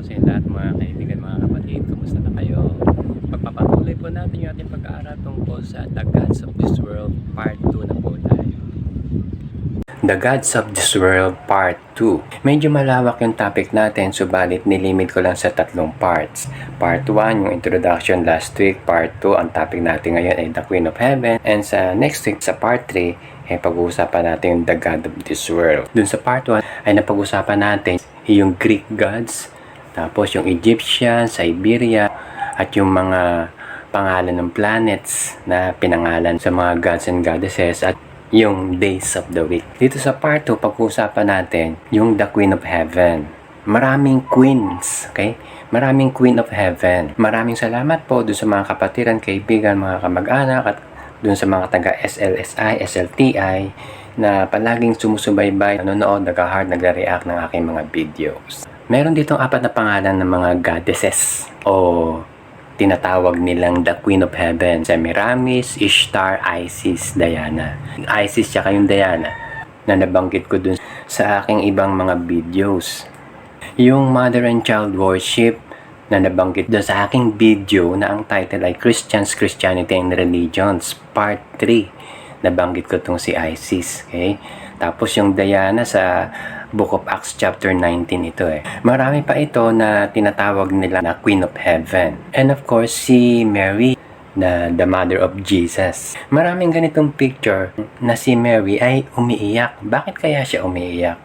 araw sa inyo lahat mga kaibigan, mga kapatid. Kumusta na kayo? Pagpapatuloy po natin yung ating pag-aaral tungkol sa The Gods of this World Part 2 na po tayo. The Gods of this World Part 2. Medyo malawak yung topic natin, subalit nilimit ko lang sa 3 parts. Part 1, yung introduction last week. Part 2, ang topic natin ngayon ay The Queen of Heaven. And sa next week, sa Part 3, pag-uusapan natin yung The God of this World. Dun sa Part 1 ay napag-usapan natin yung Greek gods, tapos yung Egyptian, Siberia, at yung mga pangalan ng planets na pinangalan sa mga gods and goddesses, at yung days of the week. Dito sa Part 2, pag-uusapan natin yung The Queen of Heaven. Maraming queens, okay? Maraming Queen of Heaven. Maraming salamat po doon sa mga kapatiran, kaibigan, mga kamag-anak, at doon sa mga taga SLSI, SLTI na palaging sumusubaybay, nanonood, nag-heart, nagre-react ng aking mga videos. Meron ditong 4 na pangalan ng mga goddesses o tinatawag nilang The Queen of Heaven: Semiramis, Ishtar, Isis, Diana. Isis tsaka yung Diana na nabanggit ko dun sa aking ibang mga videos. Yung Mother and Child Worship na nabanggit doon sa aking video na ang title ay Christians, Christianity and Religions Part 3. Nabanggit ko itong si Isis. Okay? Tapos yung Diana sa Book of Acts chapter 19 ito Marami pa ito na tinatawag nila na Queen of Heaven. And of course, si Mary na the Mother of Jesus. Maraming ganitong picture na si Mary ay umiiyak. Bakit kaya siya umiiyak?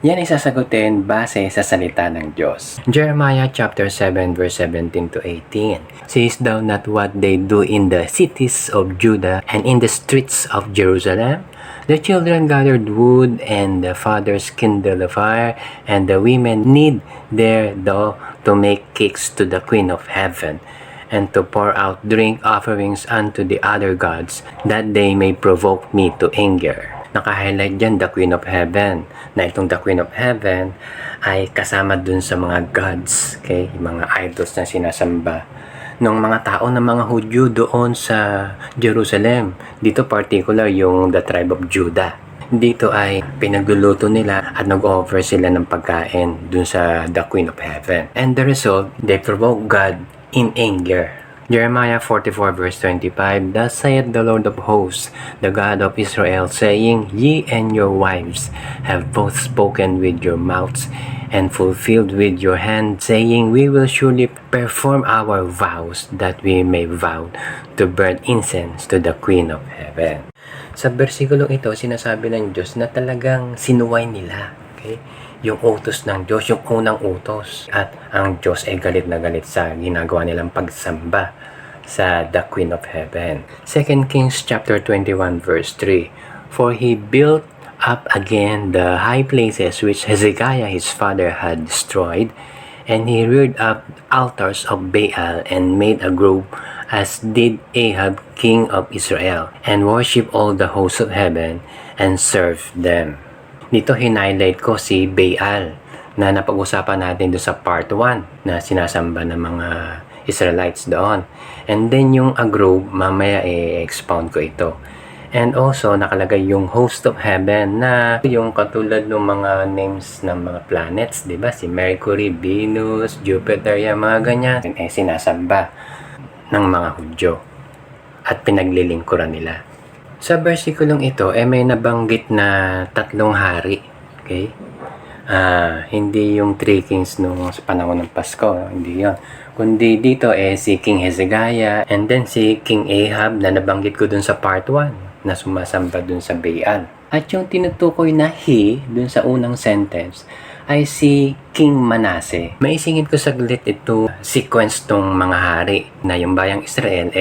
Yan ay sasagutin base sa salita ng Diyos. Jeremiah chapter 7 verse 17 to 18. Seest thou not what they do in the cities of Judah and in the streets of Jerusalem? The children gathered wood, and the fathers kindled a fire, and the women knead their dough to make cakes to the Queen of Heaven, and to pour out drink offerings unto the other gods, that they may provoke me to anger. Naka-highlight dyan the Queen of Heaven, na itong the Queen of Heaven ay kasama dun sa mga gods, okay? Yung mga idols na sinasamba ng mga tao ng mga Hudyo doon sa Jerusalem. Dito particular yung the tribe of Judah. Dito ay pinagluluto nila at nag-offer sila ng pagkain dun sa the Queen of Heaven. And the result, they provoke God in anger. Jeremiah 44 verse 25, Thus saith the Lord of hosts, the God of Israel, saying, Ye and your wives have both spoken with your mouths, and fulfilled with your hand, saying, We will surely perform our vows, that we may vow to burn incense to the Queen of Heaven. Sa versikulong ito, sinasabi ng Diyos na talagang sinuway nila, okay? Yung utos ng Diyos, yung unang utos. At ang Diyos ay galit na galit sa ginagawa nilang pagsamba sa the Queen of Heaven. 2 Kings chapter 21 verse 3, For he built up again the high places which Hezekiah his father had destroyed, and he reared up altars of Baal, and made a grove, as did Ahab king of Israel, and worship all the hosts of heaven, and serve them. Dito hinighlight ko si Baal na napag-usapan natin doon sa part 1 na sinasamba ng mga Israelites doon. And then yung grove, mamaya i-expound ko ito. And also nakalagay yung host of heaven na yung katulad ng mga names ng mga planets, 'di ba? Si Mercury, Venus, Jupiter, yung mga ganyan sinasamba ng mga Hudyo at pinaglilingkuran nila. Sa versikulong ito, may nabanggit na 3 hari. Okay? Hindi yung 3 kings nung sa panahon ng Pasko. Hindi yun. Kundi dito si King Hezekiah, and then si King Ahab na nabanggit ko dun sa part 1 na sumasamba dun sa Baal. At yung tinutukoy na he dun sa unang sentence ay si King Manasseh. Maisingit ko saglit ito sequence tong mga hari na yung bayang Israel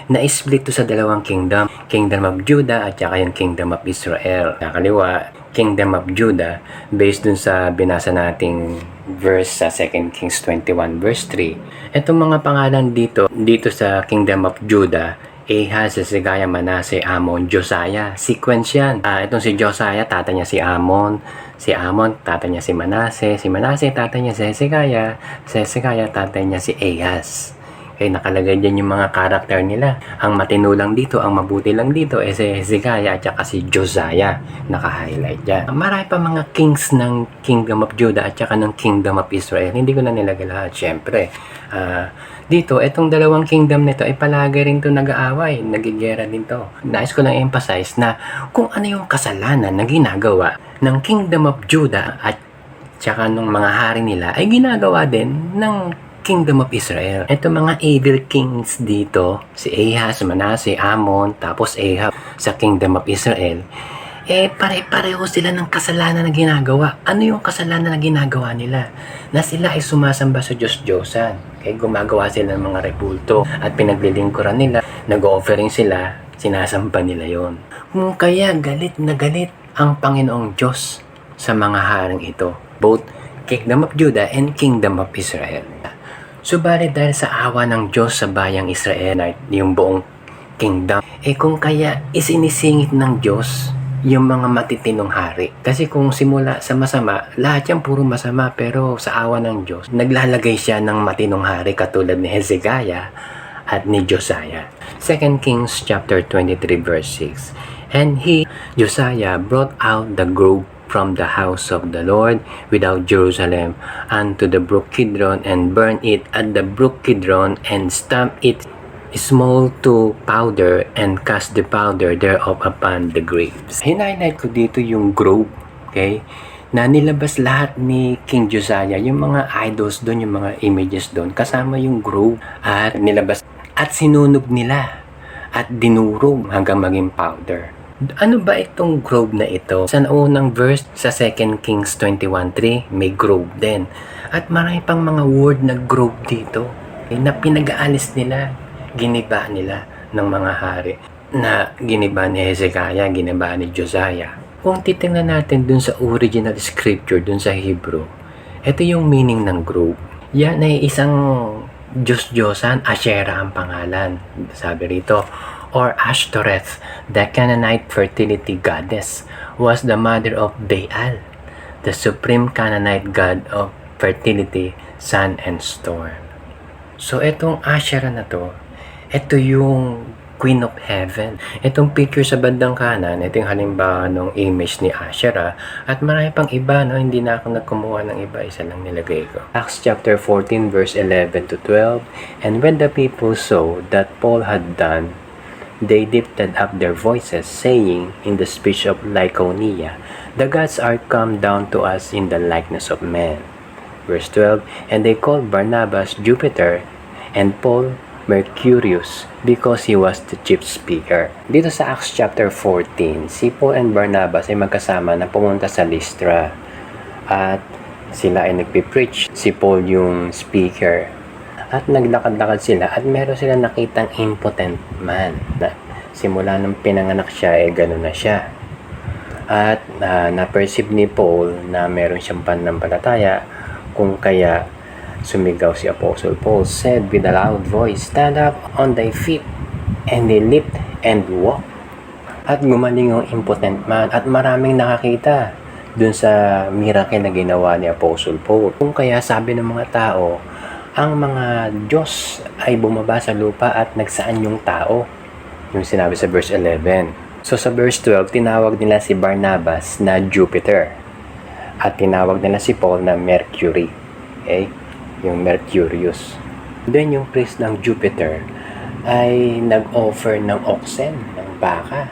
na-split to sa 2 kingdom. Kingdom of Judah at saka yung Kingdom of Israel. Nakaliwa, Kingdom of Judah based dun sa binasa nating verse sa 2 Kings 21 verse 3. Itong mga pangalan dito sa Kingdom of Judah, Ahaz, Hezekiah, Manasseh, Amon, Josiah. Sequence yan. Itong si Josiah, tata niya si Amon. Si Amon, tata niya si Manasseh. Si Manasseh, tata niya si Hezekiah. Si Hezekiah, tata niya si Ahaz. Nakalagay dyan yung mga karakter nila. Ang matino lang dito, ang mabuti lang dito, si Hezekiah at saka si Josiah. Naka-highlight dyan. Marami pa mga kings ng Kingdom of Judah at saka ng Kingdom of Israel. Hindi ko na nilagay lahat, syempre. Dito, itong dalawang kingdom nito ay palagi rin to nag-aaway, nagigera din to. Nais ko lang emphasize na kung ano yung kasalanan na ginagawa ng Kingdom of Judah at saka nung mga hari nila ay ginagawa din ng Kingdom of Israel. Ito mga evil kings dito, si Ahaz, Manasseh, Amon, tapos Ahab sa Kingdom of Israel, pare-pareho sila ng kasalanan na ginagawa. Ano yung kasalanan na ginagawa nila? Na sila ay sumasamba sa Diyos-Diyosan. Gumagawa sila ng mga rebulto at pinaglilingkuran nila, nag-offering sila, sinasamba nila yon. Kaya galit na galit ang Panginoong Diyos sa mga haring ito, both Kingdom of Judah and Kingdom of Israel. Subalit dahil sa awa ng Diyos sa bayang Israel, yung buong kingdom, kung kaya isinisingit ng Diyos yung mga matitinong hari. Kasi kung simula sa masama, lahat yan puro masama, pero sa awa ng Diyos, naglalagay siya ng matinong hari katulad ni Hezekiah at ni Josiah. 2 Kings chapter 23 verse 6. And he, Josiah, brought out the grove from the house of the Lord without Jerusalem unto the brook Kidron, and burned it at the brook Kidron, and stamped it small to powder, and cast the powder thereof upon the graves. Hinighlight ko dito yung grove, na nilabas lahat ni King Josiah, yung mga idols doon, yung mga images doon, kasama yung grove, at nilabas at sinunog nila at dinurog hanggang maging powder. Ano ba itong grove na ito? Sa unang verse sa 2 Kings 21:3, may grove din. At marami pang mga word na grove dito na pinag-aalis nila, giniba nila ng mga hari. Na giniba ni Hezekiah, giniba ni Josiah. Kung titingnan natin dun sa original scripture, dun sa Hebrew, ito yung meaning ng grove. Yan ay isang Diyos-Diyosan, Asherah ang pangalan. Sabi rito, or Ashtoreth, the Canaanite fertility goddess, was the mother of Baal, the supreme Canaanite god of fertility, sun, and storm. So, itong Asherah na to, ito yung Queen of Heaven. Itong picture sa bandang kanan, ito yung halimbawa ng image ni Asherah. At marami pang iba, no? Hindi na ako nagkumuha ng iba, isa lang nilagay ko. Acts chapter 14 verse 11 to 12. And when the people saw that Paul had done, they lifted up their voices, saying in the speech of Lycaonia, the gods are come down to us in the likeness of men. Verse 12, and they called Barnabas Jupiter, and Paul Mercurius, because he was the chief speaker. Dito sa Acts chapter 14, si Paul and Barnabas ay magkasama na pumunta sa Lystra. At sila ay nagpipreach. Si Paul yung speaker. At naglakad-lakad sila at meron sila nakitang impotent man. Na simula nung pinanganak siya, gano'n na siya. At na-perceive ni Paul na meron siyang pananampalataya, kung kaya sumigaw si Apostle Paul, said with a loud voice, stand up on thy feet, and they leaped and walked. At gumaling yung impotent man at maraming nakakita dun sa miracle na ginawa ni Apostle Paul. Kung kaya sabi ng mga tao, ang mga Diyos ay bumaba sa lupa at nagsaan yung tao. Yung sinabi sa verse 11. So sa verse 12, tinawag nila si Barnabas na Jupiter. At tinawag nila si Paul na Mercury. Yung Mercurius. Then yung priest ng Jupiter ay nag-offer ng oxen, ng baka.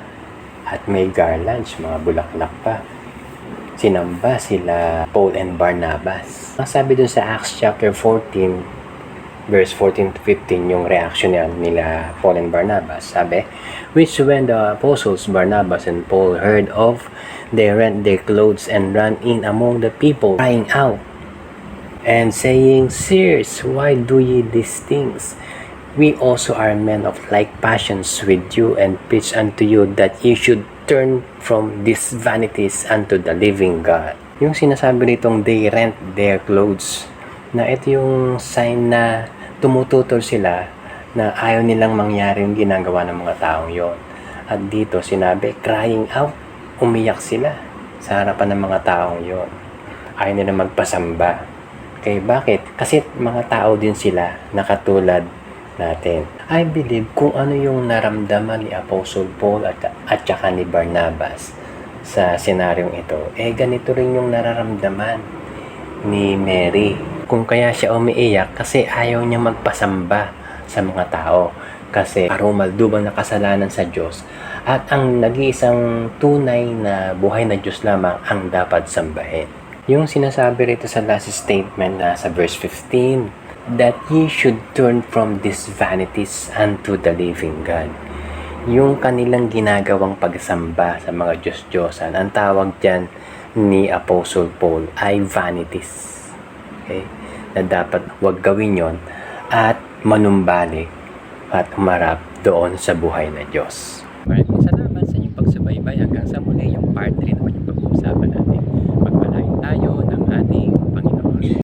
At may garlands, mga bulaklak pa. Sinamba sila Paul and Barnabas. Ang sabi dun sa Acts chapter 14, verse 14 to 15, yung reaction nila Paul and Barnabas. Sabi, which when the apostles Barnabas and Paul heard of, they rent their clothes and ran in among the people, crying out, and saying, Sirs, why do ye these things? We also are men of like passions with you, and preach unto you that ye should turn from these vanities unto the living God. Yung sinasabi nitong they rent their clothes, na ito yung sign na tumututol sila na ayaw nilang mangyari yung ginagawa ng mga taong yon. At dito sinabi, crying out, umiyak sila sa harapan ng mga taong yon. Ayaw nila magpasamba. Bakit? Kasi mga tao din sila na katulad natin. I believe kung ano yung naramdaman ni Apostle Paul at saka ni Barnabas sa senaryong ito, ganito rin yung nararamdaman ni Mary. Kung kaya siya umiiyak kasi ayaw niya magpasamba sa mga tao. Kasi karumalduban na kasalanan sa Diyos at ang nag-iisang tunay na buhay na Diyos lamang ang dapat sambahin. Yung sinasabi rito sa last statement na sa verse 15, that ye should turn from these vanities unto the living God. Yung kanilang ginagawang pagsamba sa mga Diyos-Diyosan, ang tawag dyan ni Apostle Paul ay vanities. Okay? Na dapat wag gawin yon at manumbalik at umarap doon sa buhay na Diyos. Maraming salamat sa inyong pagsubaybay. Hanggang sa muli yung part 3